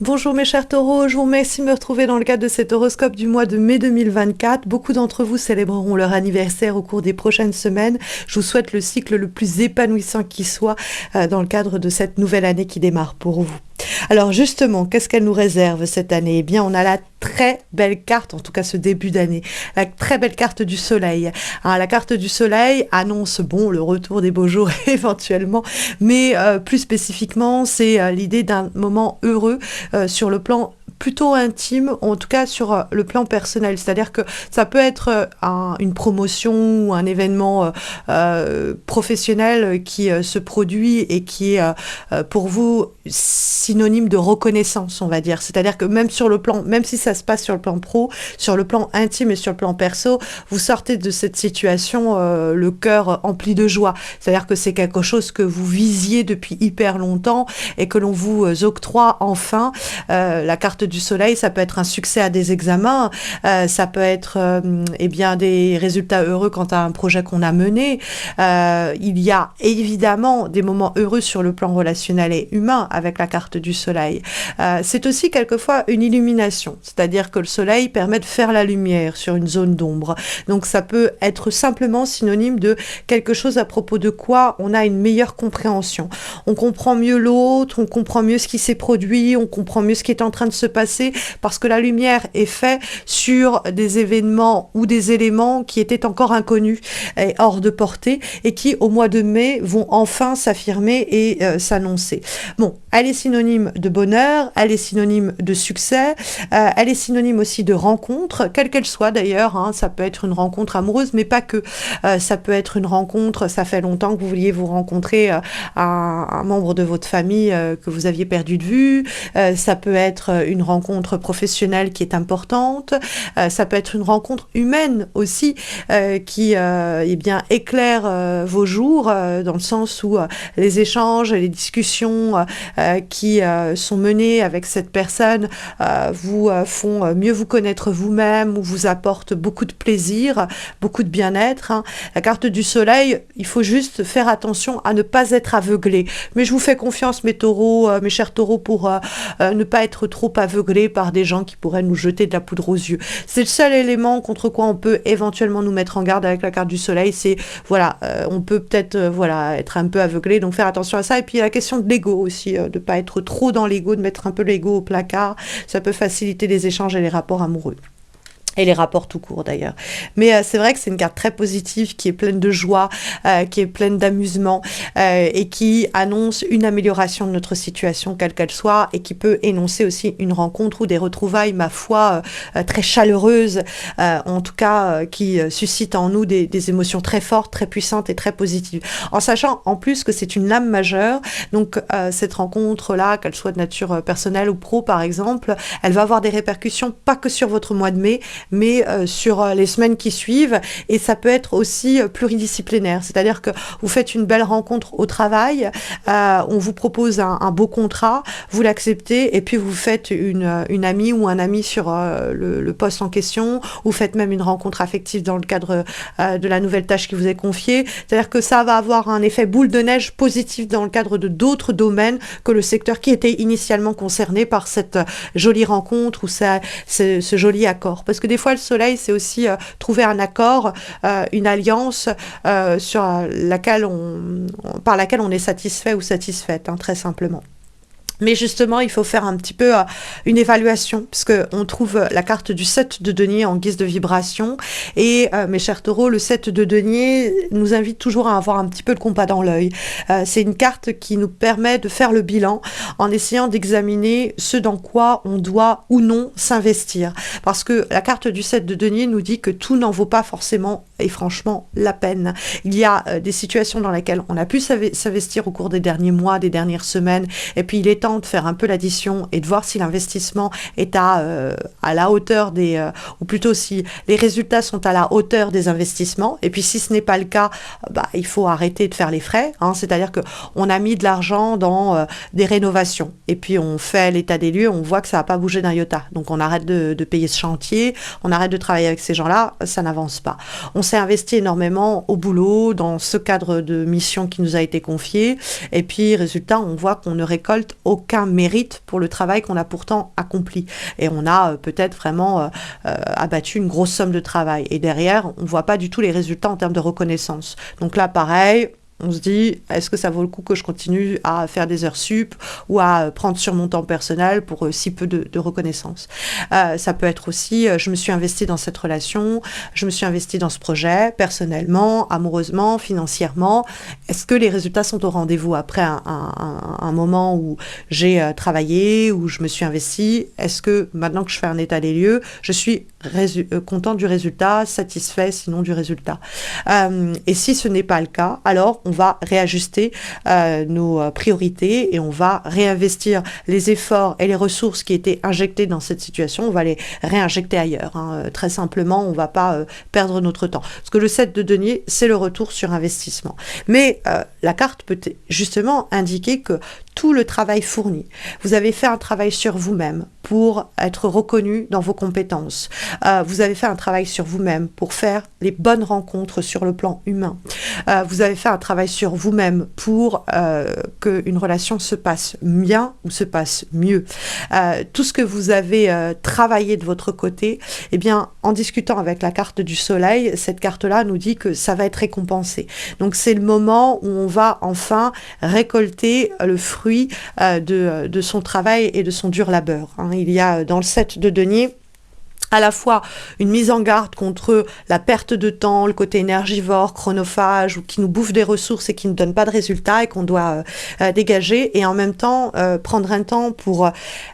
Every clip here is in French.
Bonjour mes chers taureaux, je vous remercie de me retrouver dans le cadre de cet horoscope du mois de mai 2024. Beaucoup d'entre vous célébreront leur anniversaire au cours des prochaines semaines. Je vous souhaite le cycle le plus épanouissant qui soit dans le cadre de cette nouvelle année qui démarre pour vous. Alors justement, qu'est-ce qu'elle nous réserve cette année? Eh bien, on a la très belle carte, en tout cas ce début d'année, la très belle carte du soleil. La carte du soleil annonce, bon, le retour des beaux jours éventuellement, mais plus spécifiquement, c'est l'idée d'un moment heureux sur le plan plutôt intime, en tout cas sur le plan personnel. C'est-à-dire que ça peut être une promotion ou un événement professionnel qui se produit et qui est pour vous synonyme de reconnaissance, on va dire. C'est-à-dire que même sur le plan, même si ça se passe sur le plan pro, sur le plan intime et sur le plan perso, vous sortez de cette situation le cœur empli de joie. C'est-à-dire que c'est quelque chose que vous visiez depuis hyper longtemps et que l'on vous octroie enfin. La carte du soleil, ça peut être un succès à des examens, ça peut être eh bien des résultats heureux quant à un projet qu'on a mené. Il y a évidemment des moments heureux sur le plan relationnel et humain avec la carte du soleil. C'est aussi quelquefois une illumination, c'est-à-dire que le soleil permet de faire la lumière sur une zone d'ombre. Donc ça peut être simplement synonyme de quelque chose à propos de quoi on a une meilleure compréhension. On comprend mieux l'autre, on comprend mieux ce qui s'est produit, on comprend mieux ce qui est en train de se passer parce que la lumière est faite sur des événements ou des éléments qui étaient encore inconnus et hors de portée et qui au mois de mai vont enfin s'affirmer et s'annoncer. Bon, elle est synonyme de bonheur, elle est synonyme de succès, elle est synonyme aussi de rencontre, quelle qu'elle soit d'ailleurs, hein, ça peut être une rencontre amoureuse mais pas que, ça peut être une rencontre, ça fait longtemps que vous vouliez vous rencontrer un membre de votre famille que vous aviez perdu de vue, ça peut être une rencontre professionnelle qui est importante, ça peut être une rencontre humaine aussi qui eh bien, éclaire vos jours dans le sens où les échanges, les discussions qui sont menées avec cette personne vous font mieux vous connaître vous-même ou vous apportent beaucoup de plaisir, beaucoup de bien-être. Hein. La carte du soleil, il faut juste faire attention à ne pas être aveuglé. Mais je vous fais confiance, mes taureaux, mes chers taureaux, pour ne pas être trop aveuglés par des gens qui pourraient nous jeter de la poudre aux yeux. C'est le seul élément contre quoi on peut éventuellement nous mettre en garde avec la carte du soleil. C'est, voilà, on peut peut-être voilà, être un peu aveuglé, donc faire attention à ça. Et puis, il y a la question de l'ego aussi, de ne pas être trop dans l'ego, de mettre un peu l'ego au placard. Ça peut faciliter les échanges et les rapports amoureux. Et les rapports tout court d'ailleurs. Mais c'est vrai que c'est une carte très positive qui est pleine de joie, qui est pleine d'amusement et qui annonce une amélioration de notre situation, quelle qu'elle soit, et qui peut énoncer aussi une rencontre ou des retrouvailles, ma foi, très chaleureuses, en tout cas qui suscitent en nous des émotions très fortes, très puissantes et très positives. En sachant en plus que c'est une lame majeure, donc cette rencontre-là, qu'elle soit de nature personnelle ou pro par exemple, elle va avoir des répercussions pas que sur votre mois de mai, mais sur les semaines qui suivent, et ça peut être aussi pluridisciplinaire, c'est-à-dire que vous faites une belle rencontre au travail, on vous propose un beau contrat, vous l'acceptez, et puis vous faites une amie ou un ami sur le poste en question, vous faites même une rencontre affective dans le cadre de la nouvelle tâche qui vous est confiée, c'est-à-dire que ça va avoir un effet boule de neige positif dans le cadre de d'autres domaines que le secteur qui était initialement concerné par cette jolie rencontre ou ce joli accord, parce que des fois le soleil c'est aussi trouver un accord, une alliance par laquelle on est satisfait ou satisfaite, hein, très simplement. Mais justement, il faut faire un petit peu une évaluation, parce qu'on trouve la carte du 7 de denier en guise de vibration. Et mes chers taureaux, le 7 de denier nous invite toujours à avoir un petit peu le compas dans l'œil. C'est une carte qui nous permet de faire le bilan en essayant d'examiner ce dans quoi on doit ou non s'investir. Parce que la carte du 7 de denier nous dit que tout n'en vaut pas forcément et franchement la peine. Il y a des situations dans lesquelles on a pu s'investir au cours des derniers mois, des dernières semaines, et puis il est temps de faire un peu l'addition et de voir si l'investissement est à la hauteur ou plutôt si les résultats sont à la hauteur des investissements. Et puis si ce n'est pas le cas, il faut arrêter de faire les frais, hein. C'est-à-dire qu'on a mis de l'argent dans des rénovations et puis on fait l'état des lieux, on voit que ça n'a pas bougé d'un iota. Donc on arrête de payer ce chantier, on arrête de travailler avec ces gens-là, ça n'avance pas. On s'est investi énormément au boulot, dans ce cadre de mission qui nous a été confié, et puis résultat, on voit qu'on ne récolte aucun aucun mérite pour le travail qu'on a pourtant accompli. Et on a peut-être vraiment abattu une grosse somme de travail. Et derrière, on ne voit pas du tout les résultats en termes de reconnaissance. Donc là, pareil, on se dit, est-ce que ça vaut le coup que je continue à faire des heures sup ou à prendre sur mon temps personnel pour si peu de reconnaissance. Ça peut être aussi, je me suis investie dans cette relation, je me suis investie dans ce projet, personnellement, amoureusement, financièrement. Est-ce que les résultats sont au rendez-vous après un moment où j'ai travaillé, où je me suis investie? Est-ce que maintenant que je fais un état des lieux, je suis content du résultat, satisfait sinon du résultat? Et si ce n'est pas le cas, alors on va réajuster nos priorités et on va réinvestir les efforts et les ressources qui étaient injectés dans cette situation, on va les réinjecter ailleurs. Très simplement, on ne va pas perdre notre temps. Parce que le 7 de denier, c'est le retour sur investissement. Mais la carte peut justement indiquer que tout le travail fourni, vous avez fait un travail sur vous-même pour être reconnu dans vos compétences. Vous avez fait un travail sur vous-même pour faire les bonnes rencontres sur le plan humain. Vous avez fait un travail sur vous-même pour qu'une relation se passe bien ou se passe mieux. Tout ce que vous avez travaillé de votre côté, eh bien, en discutant avec la carte du soleil, cette carte-là nous dit que ça va être récompensé. Donc, c'est le moment où on va enfin récolter le fruit de son travail et de son dur labeur. Il y a dans le 7 de denier à la fois une mise en garde contre la perte de temps, le côté énergivore, chronophage, ou qui nous bouffe des ressources et qui ne donne pas de résultats et qu'on doit dégager, et en même temps prendre un temps pour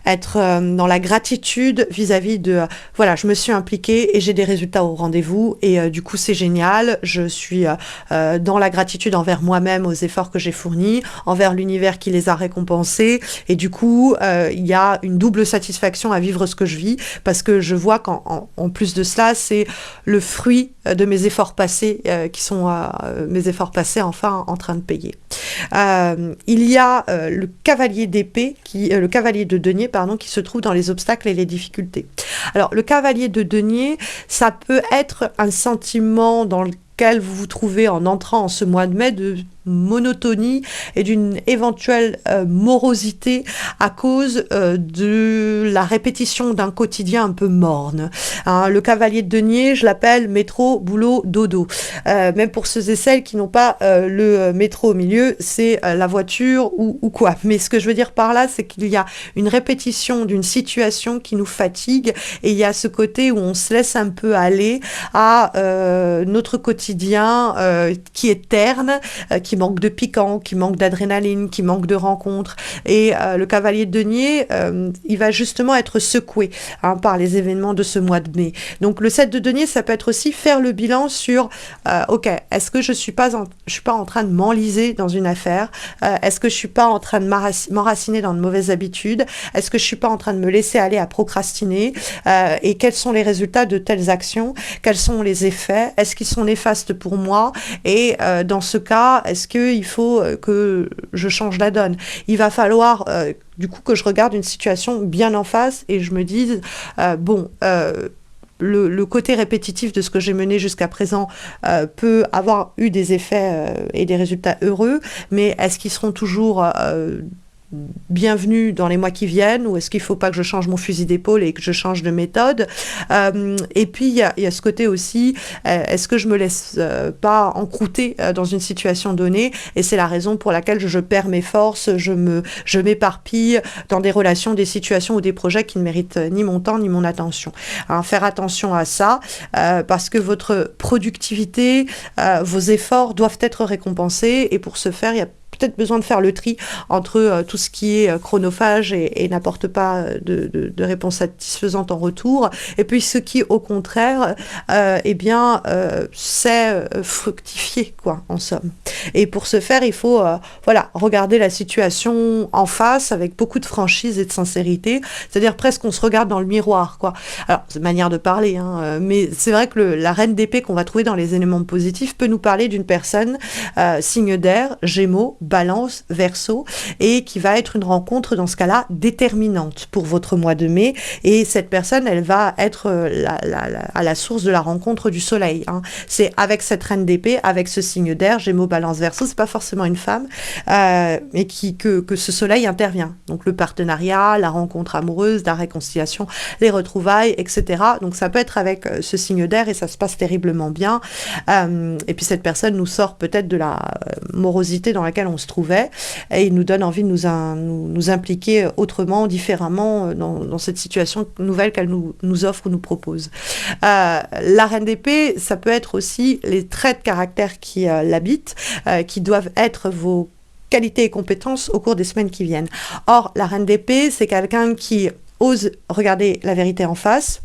être dans la gratitude vis-à-vis de voilà, je me suis impliquée et j'ai des résultats au rendez-vous et du coup c'est génial, je suis dans la gratitude envers moi-même aux efforts que j'ai fournis, envers l'univers qui les a récompensés, et du coup il y a une double satisfaction à vivre ce que je vis, parce que je vois en plus de cela, c'est le fruit de mes efforts passés qui sont mes efforts passés enfin en train de payer. Il y a le cavalier d'épée, le cavalier de denier, pardon, qui se trouve dans les obstacles et les difficultés. Alors, le cavalier de denier, ça peut être un sentiment dans lequel vous vous trouvez en entrant en ce mois de mai de monotonie et d'une éventuelle morosité à cause de la répétition d'un quotidien un peu morne. Le cavalier de denier, je l'appelle métro, boulot, dodo. Même pour ceux et celles qui n'ont pas le métro au milieu, c'est la voiture ou quoi. Mais ce que je veux dire par là, c'est qu'il y a une répétition d'une situation qui nous fatigue, et il y a ce côté où on se laisse un peu aller à notre quotidien qui est terne, qui manque de piquant, qui manque d'adrénaline, qui manque de rencontres. Et le cavalier de denier, il va justement être secoué par les événements de ce mois de mai. Donc le 7 de denier, ça peut être aussi faire le bilan sur ok, est-ce que je suis pas en train de m'enliser dans une affaire? Est-ce que je suis pas en train de m'enraciner dans de mauvaises habitudes? Est-ce que je suis pas en train de me laisser aller à procrastiner? Et quels sont les résultats de telles actions? Quels sont les effets? Est-ce qu'ils sont néfastes pour moi? Et dans ce cas, est-ce qu'il faut que je change la donne? Il va falloir du coup que je regarde une situation bien en face et je me dise le côté répétitif de ce que j'ai mené jusqu'à présent peut avoir eu des effets et des résultats heureux, mais est-ce qu'ils seront toujours bienvenue dans les mois qui viennent, ou est-ce qu'il ne faut pas que je change mon fusil d'épaule et que je change de méthode? Et puis il y a ce côté aussi, est-ce que je me laisse pas encrouter dans une situation donnée, et c'est la raison pour laquelle je perds mes forces, je m'éparpille dans des relations, des situations ou des projets qui ne méritent ni mon temps ni mon attention. Faire attention à ça, parce que votre productivité, vos efforts doivent être récompensés, et pour ce faire, il y a peut-être besoin de faire le tri entre tout ce qui est chronophage et n'apporte pas de réponse satisfaisante en retour, et puis ce qui, au contraire, sait fructifier, quoi, en somme. Et pour ce faire, il faut regarder la situation en face avec beaucoup de franchise et de sincérité, c'est-à-dire presque on se regarde dans le miroir, quoi. Alors, c'est une manière de parler, mais c'est vrai que la reine d'épée qu'on va trouver dans les éléments positifs peut nous parler d'une personne signe d'air, Gémeaux, Balance, Verseau, et qui va être une rencontre dans ce cas-là déterminante pour votre mois de mai. Et cette personne, elle va être à la source de la rencontre du soleil. Hein. C'est avec cette reine d'épée, avec ce signe d'air, Gémeaux, Balance, Verseau, c'est pas forcément une femme, mais que ce soleil intervient. Donc le partenariat, la rencontre amoureuse, la réconciliation, les retrouvailles, etc. Donc ça peut être avec ce signe d'air et ça se passe terriblement bien. Et puis cette personne nous sort peut-être de la morosité dans laquelle on se trouvait et il nous donne envie de nous impliquer autrement, différemment dans cette situation nouvelle qu'elle nous offre ou nous propose. La reine d'épée, ça peut être aussi les traits de caractère qui l'habitent, qui doivent être vos qualités et compétences au cours des semaines qui viennent. Or, la reine d'épée, c'est quelqu'un qui ose regarder la vérité en face,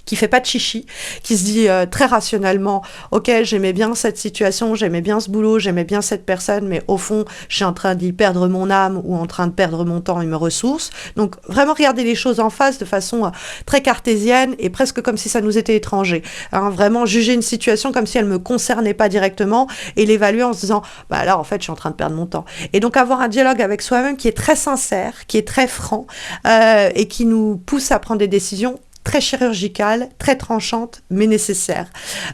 qui fait pas de chichi, qui se dit très rationnellement, ok, j'aimais bien cette situation, j'aimais bien ce boulot, j'aimais bien cette personne, mais au fond, je suis en train d'y perdre mon âme ou en train de perdre mon temps et mes ressources. Donc vraiment regarder les choses en face de façon très cartésienne et presque comme si ça nous était étranger. Hein, vraiment juger une situation comme si elle me concernait pas directement et l'évaluer en se disant, bah là en fait, je suis en train de perdre mon temps. Et donc avoir un dialogue avec soi-même qui est très sincère, qui est très franc et qui nous pousse à prendre des décisions très chirurgicale, très tranchante, mais nécessaire.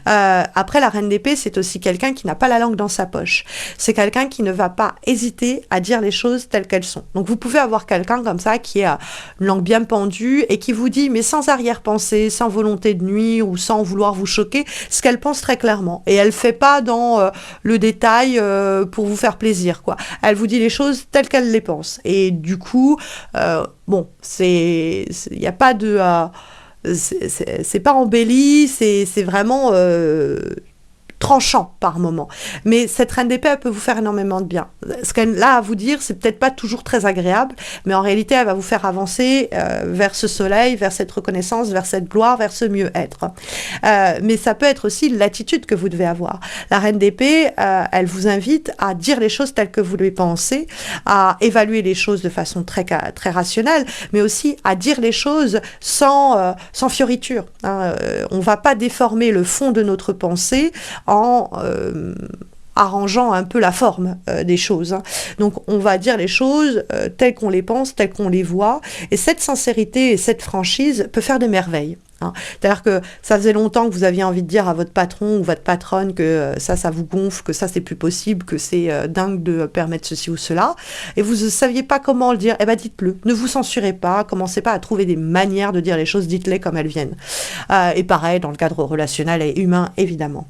Après, la reine d'épée, c'est aussi quelqu'un qui n'a pas la langue dans sa poche. C'est quelqu'un qui ne va pas hésiter à dire les choses telles qu'elles sont. Donc, vous pouvez avoir quelqu'un comme ça qui a une langue bien pendue et qui vous dit, mais sans arrière-pensée, sans volonté de nuire ou sans vouloir vous choquer, ce qu'elle pense très clairement. Et elle ne fait pas dans le détail pour vous faire plaisir, quoi. Elle vous dit les choses telles qu'elle les pense. Et du coup, bon, il n'y a pas de... c'est pas embelli, c'est vraiment tranchant par moment. Mais cette reine d'épée, elle peut vous faire énormément de bien. Ce qu'elle a à vous dire, c'est peut-être pas toujours très agréable, mais en réalité, elle va vous faire avancer vers ce soleil, vers cette reconnaissance, vers cette gloire, vers ce mieux-être. Mais ça peut être aussi l'attitude que vous devez avoir. La reine d'épée, elle vous invite à dire les choses telles que vous les pensez, à évaluer les choses de façon très rationnelle, mais aussi à dire les choses sans fioriture. Hein. On va pas déformer le fond de notre pensée en arrangeant un peu la forme des choses. Hein. Donc on va dire les choses telles qu'on les pense, telles qu'on les voit, et cette sincérité et cette franchise peut faire des merveilles. Hein. C'est-à-dire que ça faisait longtemps que vous aviez envie de dire à votre patron ou votre patronne que ça vous gonfle, que ça c'est plus possible, que c'est dingue de permettre ceci ou cela, et vous ne saviez pas comment le dire, eh ben dites-le, ne vous censurez pas, commencez pas à trouver des manières de dire les choses, dites-les comme elles viennent. Et pareil dans le cadre relationnel et humain, évidemment.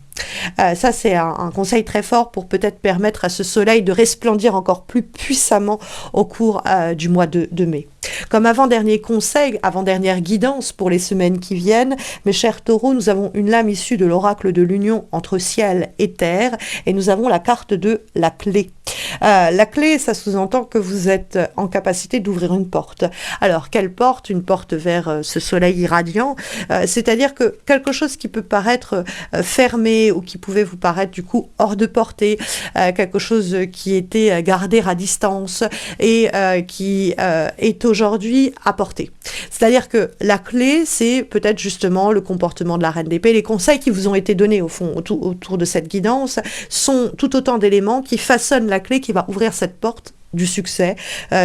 Ça c'est un conseil très fort pour peut-être permettre à ce soleil de resplendir encore plus puissamment au cours du mois de mai. Comme avant-dernier conseil, avant-dernière guidance pour les semaines qui viennent, mes chers taureaux, nous avons une lame issue de l'oracle de l'union entre ciel et terre et nous avons la carte de la clé. La clé, ça sous-entend que vous êtes en capacité d'ouvrir une porte. Alors, quelle porte? Une porte vers ce soleil irradiant, c'est-à-dire que quelque chose qui peut paraître fermé ou qui pouvait vous paraître du coup hors de portée, quelque chose qui était gardé à distance et qui est aujourd'hui à portée. C'est-à-dire que la clé, c'est peut-être justement le comportement de la reine d'épée. Les conseils qui vous ont été donnés au fond autour de cette guidance sont tout autant d'éléments qui façonnent la clé qui va ouvrir cette porte du succès,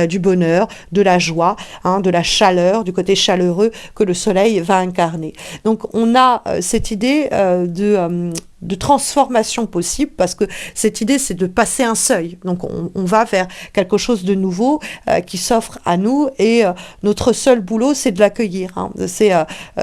du bonheur, de la joie, hein, de la chaleur, du côté chaleureux que le soleil va incarner. Donc on a cette idée de transformation possible parce que cette idée c'est de passer un seuil. Donc on va vers quelque chose de nouveau qui s'offre à nous et notre seul boulot c'est de l'accueillir. Hein. C'est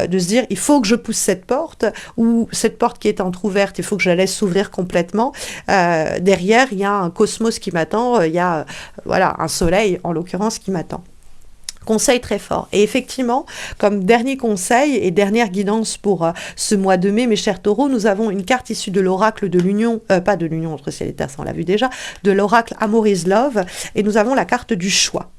de se dire il faut que je pousse cette porte ou cette porte qui est entrouverte, il faut que je la laisse s'ouvrir complètement. Derrière il y a un cosmos qui m'attend, il y a voilà, un soleil en l'occurrence qui m'attend. Conseil très fort. Et effectivement, comme dernier conseil et dernière guidance pour ce mois de mai, mes chers taureaux, nous avons une carte issue de l'oracle de l'union, pas de l'union entre ciel et terre, ça on l'a vu déjà, de l'oracle Amour is Love, et nous avons la carte du choix.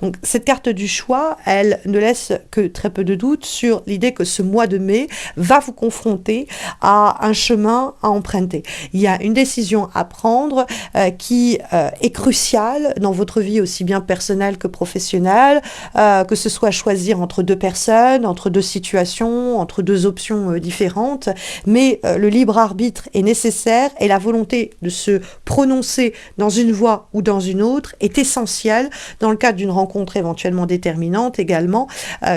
Donc cette carte du choix, elle ne laisse que très peu de doute sur l'idée que ce mois de mai va vous confronter à un chemin à emprunter. Il y a une décision à prendre qui est cruciale dans votre vie aussi bien personnelle que professionnelle, que ce soit choisir entre deux personnes, entre deux situations, entre deux options différentes, mais le libre arbitre est nécessaire et la volonté de se prononcer dans une voie ou dans une autre est essentielle dans le cadre d'une rencontre éventuellement déterminante également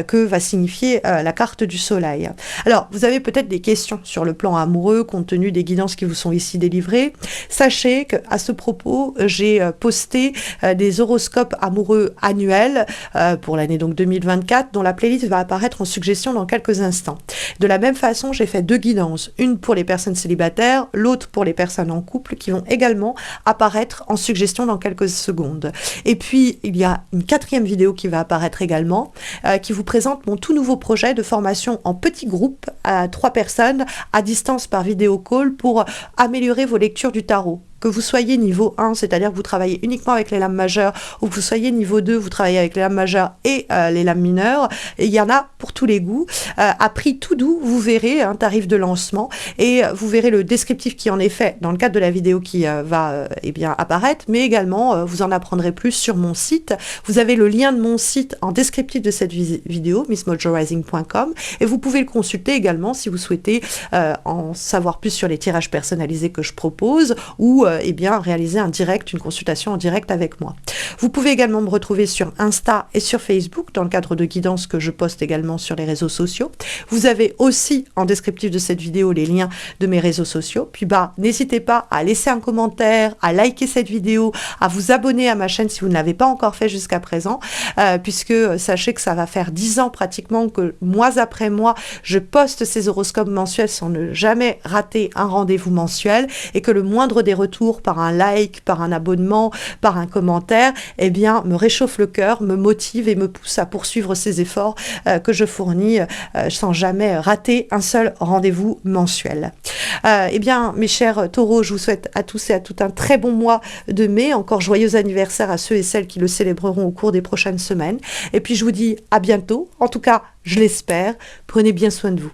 que va signifier la carte du soleil. Alors, vous avez peut-être des questions sur le plan amoureux compte tenu des guidances qui vous sont ici délivrées. Sachez qu'à ce propos, j'ai posté des horoscopes amoureux annuels pour l'année donc 2024 dont la playlist va apparaître en suggestion dans quelques instants. De la même façon, j'ai fait deux guidances, une pour les personnes célibataires, l'autre pour les personnes en couple qui vont également apparaître en suggestion dans quelques secondes. Et puis, il y a une quatrième vidéo qui va apparaître également, qui vous présente mon tout nouveau projet de formation en petits groupes à 3 personnes à distance par vidéo call pour améliorer vos lectures du tarot. Que vous soyez niveau 1, c'est-à-dire que vous travaillez uniquement avec les lames majeures, ou que vous soyez niveau 2, vous travaillez avec les lames majeures et les lames mineures, et il y en a pour tous les goûts. À prix tout doux, vous verrez un tarif de lancement, et vous verrez le descriptif qui en est fait dans le cadre de la vidéo qui va apparaître, mais également vous en apprendrez plus sur mon site. Vous avez le lien de mon site en descriptif de cette vidéo, missmojorising.com, et vous pouvez le consulter également si vous souhaitez en savoir plus sur les tirages personnalisés que je propose, ou réaliser une consultation en direct avec moi. Vous pouvez également me retrouver sur Insta et sur Facebook dans le cadre de guidances que je poste également sur les réseaux sociaux. Vous avez aussi en descriptif de cette vidéo les liens de mes réseaux sociaux. Puis n'hésitez pas à laisser un commentaire, à liker cette vidéo, à vous abonner à ma chaîne si vous ne l'avez pas encore fait jusqu'à présent, puisque sachez que ça va faire 10 ans pratiquement que mois après mois, je poste ces horoscopes mensuels sans ne jamais rater un rendez-vous mensuel et que le moindre des retours par un like, par un abonnement, par un commentaire, me réchauffe le cœur, me motive et me pousse à poursuivre ces efforts que je fournis sans jamais rater un seul rendez-vous mensuel. Mes chers taureaux, je vous souhaite à tous et à toutes un très bon mois de mai. Encore joyeux anniversaire à ceux et celles qui le célébreront au cours des prochaines semaines. Et puis je vous dis à bientôt. En tout cas, je l'espère. Prenez bien soin de vous.